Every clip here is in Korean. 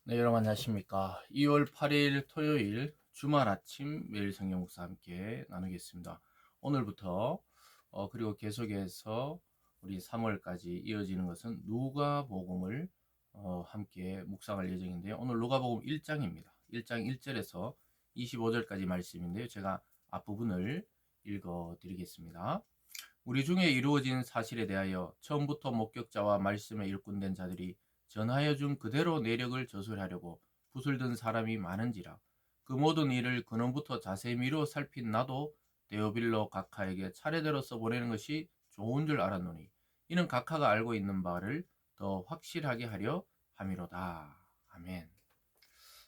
네, 여러분 안녕하십니까. 2월 8일 토요일 주말 아침 매일 성경 묵상 함께 나누겠습니다. 오늘부터 그리고 계속해서 우리 3월까지 이어지는 것은 누가복음을 함께 묵상할 예정인데요. 오늘 누가복음 1장입니다. 1장 1절에서 25절까지 말씀인데요. 제가 앞부분을 읽어 드리겠습니다. 우리 중에 이루어진 사실에 대하여 처음부터 목격자와 말씀에 일꾼된 자들이 전하여 준 그대로 내력을 저술하려고 붓을 든 사람이 많은지라. 그 모든 일을 근원부터 자세히 미루어 살핀 나도 데오빌로 각하에게 차례대로 써보내는 것이 좋은 줄 알았노니 이는 각하가 알고 있는 바를 더 확실하게 하려 함이로다. 아멘.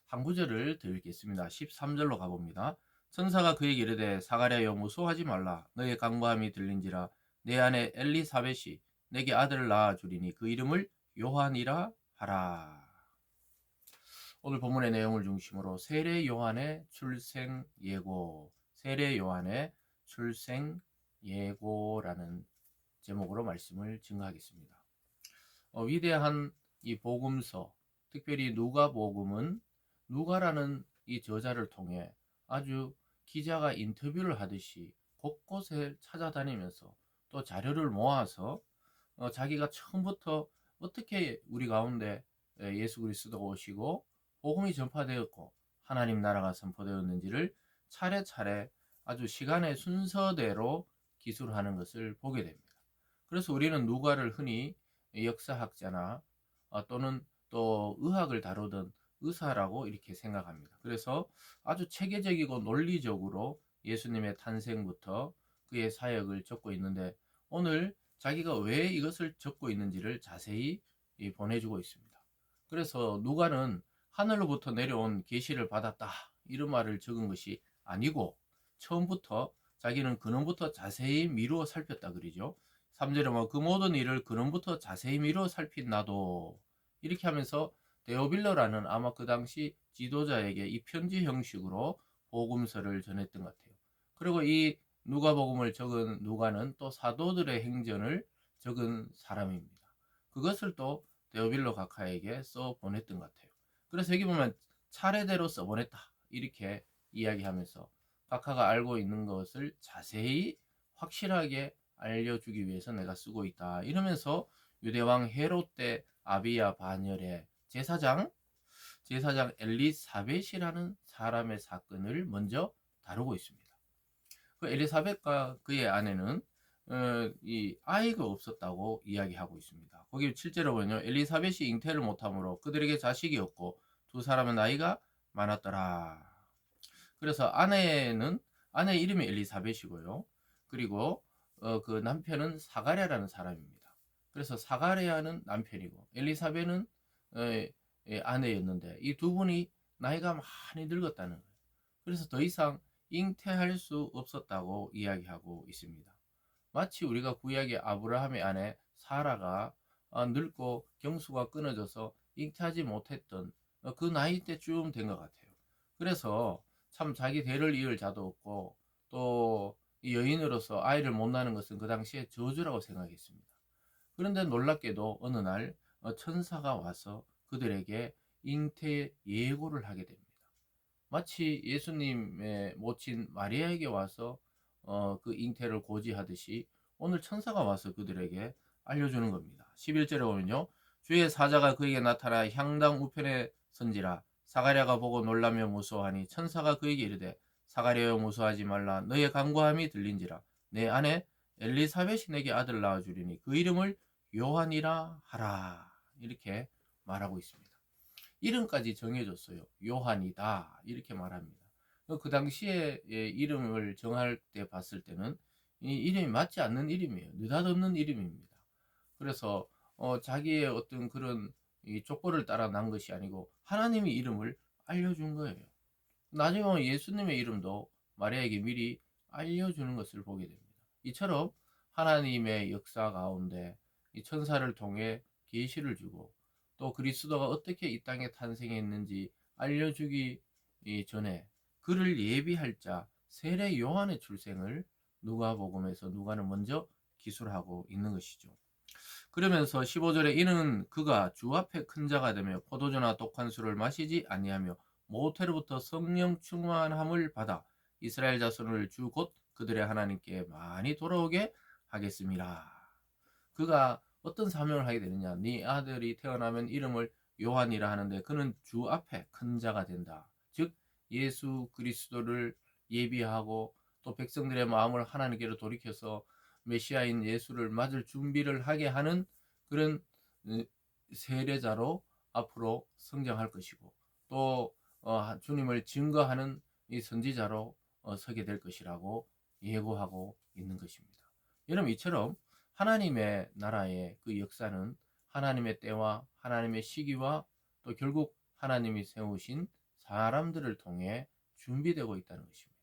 한 구절을 더 읽겠습니다. 13절로 가봅니다. 천사가 그에게 이르되 사가랴여 무서워하지 말라. 너의 간구함이 들린지라. 내 아내 엘리사벳이 내게 아들을 낳아 주리니 그 이름을 요한이라 하라. 오늘 본문의 내용을 중심으로 세례 요한의 출생 예고, 세례 요한의 출생 예고라는 제목으로 말씀을 증거하겠습니다. 위대한 이 복음서, 특별히 누가복음은 누가라는 이 저자를 통해 아주 기자가 인터뷰를 하듯이 곳곳에 찾아다니면서 또 자료를 모아서 자기가 처음부터 어떻게 우리 가운데 예수 그리스도가 오시고 복음이 전파되었고 하나님 나라가 선포되었는지를 차례차례 아주 시간의 순서대로 기술하는 것을 보게 됩니다. 그래서 우리는 누가를 흔히 역사학자나 또는 또 의학을 다루던 의사라고 이렇게 생각합니다. 그래서 아주 체계적이고 논리적으로 예수님의 탄생부터 그의 사역을 적고 있는데 오늘 자기가 왜 이것을 적고 있는지를 자세히 보내주고 있습니다. 그래서 누가는 하늘로부터 내려온 계시를 받았다 이런 말을 적은 것이 아니고 처음부터 자기는 근원부터 자세히 미루어 살폈다 그러죠. 3절에 그 모든 일을 근원부터 자세히 미루어 살핀 나도 이렇게 하면서 데오빌러라는 아마 그 당시 지도자에게 이 편지 형식으로 복음서를 전했던 것 같아요. 그리고 이 누가복음을 적은 누가는 또 사도들의 행전을 적은 사람입니다. 그것을 또 데오빌로 각하에게 써 보냈던 것 같아요. 그래서 여기 보면 차례대로 써 보냈다 이렇게 이야기하면서 각하가 알고 있는 것을 자세히 확실하게 알려주기 위해서 내가 쓰고 있다 이러면서 유대왕 헤롯 때 아비야 반열의 제사장 엘리사벳이라는 사람의 사건을 먼저 다루고 있습니다. 그 엘리사벳과 그의 아내는 이 아이가 없었다고 이야기하고 있습니다. 거기 7절에 보면요. 엘리사벳이 잉태를 못하므로 그들에게 자식이 없고 두 사람은 나이가 많았더라. 그래서 아내 이름이 엘리사벳이고요. 그리고 그 남편은 사가랴라는 사람입니다. 그래서 사가랴는 남편이고 엘리사벳은 아내였는데 이 두 분이 나이가 많이 늙었다는 거예요. 그래서 더 이상 잉태할 수 없었다고 이야기하고 있습니다. 마치 우리가 구약의 아브라함의 아내 사라가 늙고 경수가 끊어져서 잉태하지 못했던 그 나이 때쯤 된 것 같아요. 그래서 참 자기 대를 이을 자도 없고 또 여인으로서 아이를 못 낳는 것은 그 당시에 저주라고 생각했습니다. 그런데 놀랍게도 어느 날 천사가 와서 그들에게 잉태 예고를 하게 됩니다. 마치 예수님의 모친 마리아에게 와서 그 잉태를 고지하듯이 오늘 천사가 와서 그들에게 알려주는 겁니다. 11절에 보면요. 주의 사자가 그에게 나타나 향당 우편에 선지라 사가랴가 보고 놀라며 무서워하니 천사가 그에게 이르되 사가랴여 무서워하지 말라 너의 간구함이 들린지라 내 아내 엘리사벳이 내게 아들 낳아주리니 그 이름을 요한이라 하라 이렇게 말하고 있습니다. 이름까지 정해줬어요. 요한이다 이렇게 말합니다. 그 당시에 이름을 정할 때 봤을 때는 이 이름이 맞지 않는 이름이에요. 느닷없는 이름입니다. 그래서 자기의 어떤 그런 이 족보를 따라 난 것이 아니고 하나님이 이름을 알려준 거예요. 나중에 보면 예수님의 이름도 마리아에게 미리 알려주는 것을 보게 됩니다. 이처럼 하나님의 역사 가운데 이 천사를 통해 계시를 주고 또 그리스도가 어떻게 이 땅에 탄생했는지 알려주기 전에 그를 예비할 자 세례 요한의 출생을 누가복음에서 누가는 먼저 기술하고 있는 것이죠. 그러면서 15절에 이는 그가 주 앞에 큰 자가 되며 포도주나 독한 술을 마시지 아니하며 모태로부터 성령 충만함을 받아 이스라엘 자손을 주 곧 그들의 하나님께 많이 돌아오게 하겠습니다. 그가 어떤 사명을 하게 되느냐? 네 아들이 태어나면 이름을 요한이라 하는데 그는 주 앞에 큰 자가 된다. 즉 예수 그리스도를 예비하고 또 백성들의 마음을 하나님께로 돌이켜서 메시아인 예수를 맞을 준비를 하게 하는 그런 세례자로 앞으로 성장할 것이고 또 주님을 증거하는 이 선지자로 서게 될 것이라고 예고하고 있는 것입니다. 여러분 이처럼 하나님의 나라의 그 역사는 하나님의 때와 하나님의 시기와 또 결국 하나님이 세우신 사람들을 통해 준비되고 있다는 것입니다.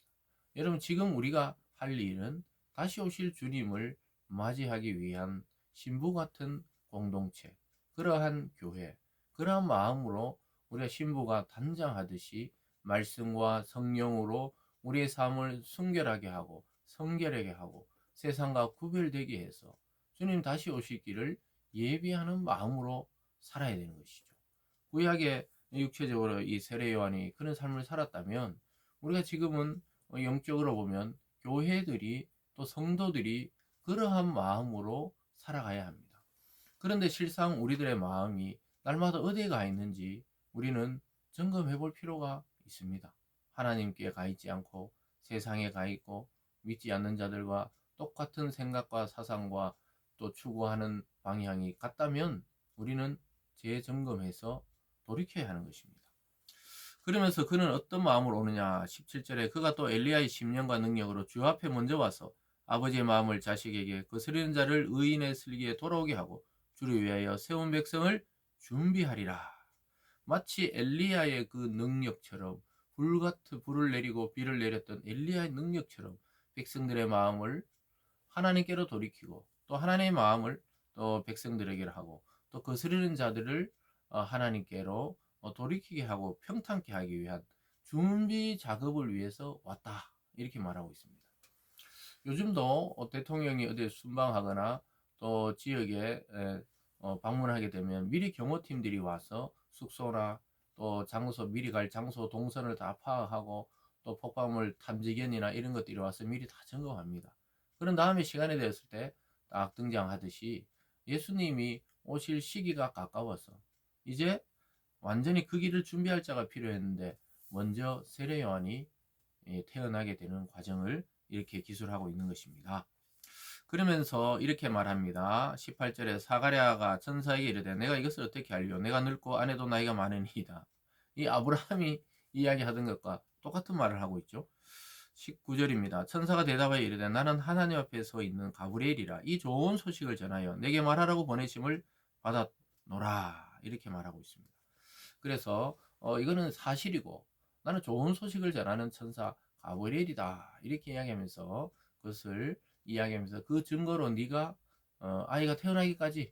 여러분 지금 우리가 할 일은 다시 오실 주님을 맞이하기 위한 신부 같은 공동체, 그러한 교회, 그러한 마음으로 우리가 신부가 단장하듯이 말씀과 성령으로 우리의 삶을 순결하게 하고 성결하게 하고 세상과 구별되게 해서 주님 다시 오실 길을 예비하는 마음으로 살아야 되는 것이죠. 구약의 육체적으로 이 세례 요한이 그런 삶을 살았다면 우리가 지금은 영적으로 보면 교회들이 또 성도들이 그러한 마음으로 살아가야 합니다. 그런데 실상 우리들의 마음이 날마다 어디에 가 있는지 우리는 점검해 볼 필요가 있습니다. 하나님께 가 있지 않고 세상에 가 있고 믿지 않는 자들과 똑같은 생각과 사상과 또 추구하는 방향이 같다면 우리는 재점검해서 돌이켜야 하는 것입니다. 그러면서 그는 어떤 마음으로 오느냐 17절에 그가 또 엘리야의 심령과 능력으로 주 앞에 먼저 와서 아버지의 마음을 자식에게 거스르는 자를 의인의 슬기에 돌아오게 하고 주를 위하여 세운 백성을 준비하리라. 마치 엘리야의 그 능력처럼 불같은 불을 내리고 비를 내렸던 엘리야의 능력처럼 백성들의 마음을 하나님께로 돌이키고 또 하나님의 마음을 또 백성들에게 하고 또 거스르는 자들을 하나님께로 돌이키게 하고 평탄케 하기 위한 준비 작업을 위해서 왔다 이렇게 말하고 있습니다. 요즘도 대통령이 어디 순방하거나 또 지역에 방문하게 되면 미리 경호팀들이 와서 숙소나 또 장소 미리 갈 장소 동선을 다 파악하고 또 폭발물 탐지견이나 이런 것들이 와서 미리 다 점검합니다. 그런 다음에 시간이 되었을 때 딱 등장하듯이 예수님이 오실 시기가 가까워서 이제 완전히 그 길을 준비할 자가 필요했는데 먼저 세례 요한이 태어나게 되는 과정을 이렇게 기술하고 있는 것입니다. 그러면서 이렇게 말합니다. 18절에 사가랴가 천사에게 이르되 내가 이것을 어떻게 알리오? 내가 늙고 아내도 나이가 많으니이다. 이 아브라함이 이야기하던 것과 똑같은 말을 하고 있죠. 19절입니다. 천사가 대답하여 이르되 나는 하나님 앞에 서 있는 가브리엘이라 이 좋은 소식을 전하여 내게 말하라고 보내심을 받았노라 이렇게 말하고 있습니다. 그래서 이거는 사실이고 나는 좋은 소식을 전하는 천사 가브리엘이다 이렇게 이야기하면서 그것을 이야기하면서 그 증거로 네가 아이가 태어나기까지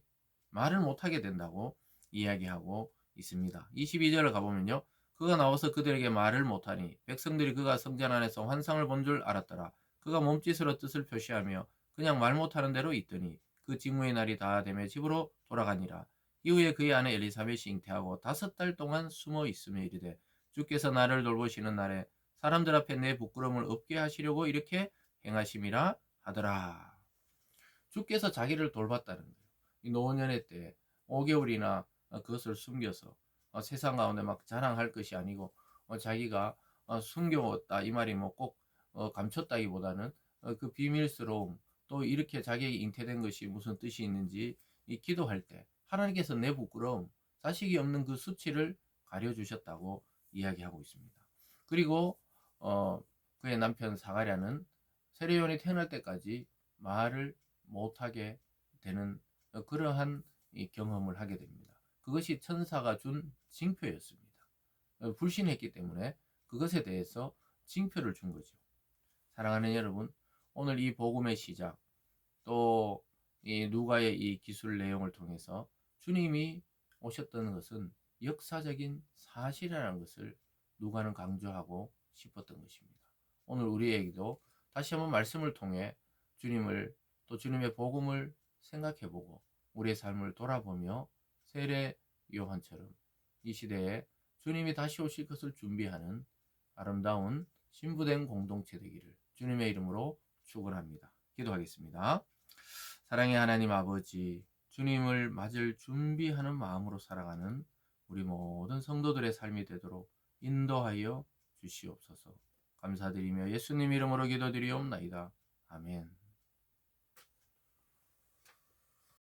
말을 못하게 된다고 이야기하고 있습니다. 22절을 가보면요. 그가 나와서 그들에게 말을 못하니 백성들이 그가 성전 안에서 환상을 본 줄 알았더라. 그가 몸짓으로 뜻을 표시하며 그냥 말 못하는 대로 있더니 그 직무의 날이 다 되며 집으로 돌아가니라. 이후에 그의 아내 엘리사벳이 잉태하고 5달 동안 숨어 있으며 이르되 주께서 나를 돌보시는 날에 사람들 앞에 내 부끄러움을 없게 하시려고 이렇게 행하심이라 하더라. 주께서 자기를 돌봤다는 거예요. 이 노년의 때 5개월이나 그것을 숨겨서 세상 가운데 막 자랑할 것이 아니고 자기가 숨겨왔다 이 말이 뭐 꼭 감췄다기보다는 그 비밀스러움 또 이렇게 자기에게 잉태된 것이 무슨 뜻이 있는지 이 기도할 때 하나님께서 내 부끄러움 자식이 없는 그 수치를 가려주셨다고 이야기하고 있습니다. 그리고 그의 남편 사가랴는 세례요한이 태어날 때까지 말을 못하게 되는 그러한 경험을 하게 됩니다. 그것이 천사가 준 징표였습니다. 불신했기 때문에 그것에 대해서 징표를 준 거죠. 사랑하는 여러분, 오늘 이 복음의 시작, 또 이 누가의 이 기술 내용을 통해서 주님이 오셨던 것은 역사적인 사실이라는 것을 누가는 강조하고 싶었던 것입니다. 오늘 우리에게도 다시 한번 말씀을 통해 주님을 또 주님의 복음을 생각해보고 우리의 삶을 돌아보며 세례 요한처럼 이 시대에 주님이 다시 오실 것을 준비하는 아름다운 신부된 공동체 되기를 주님의 이름으로 축원합니다. 기도하겠습니다. 사랑의 하나님 아버지, 주님을 맞을 준비하는 마음으로 살아가는 우리 모든 성도들의 삶이 되도록 인도하여 주시옵소서. 감사드리며 예수님 이름으로 기도드리옵나이다. 아멘.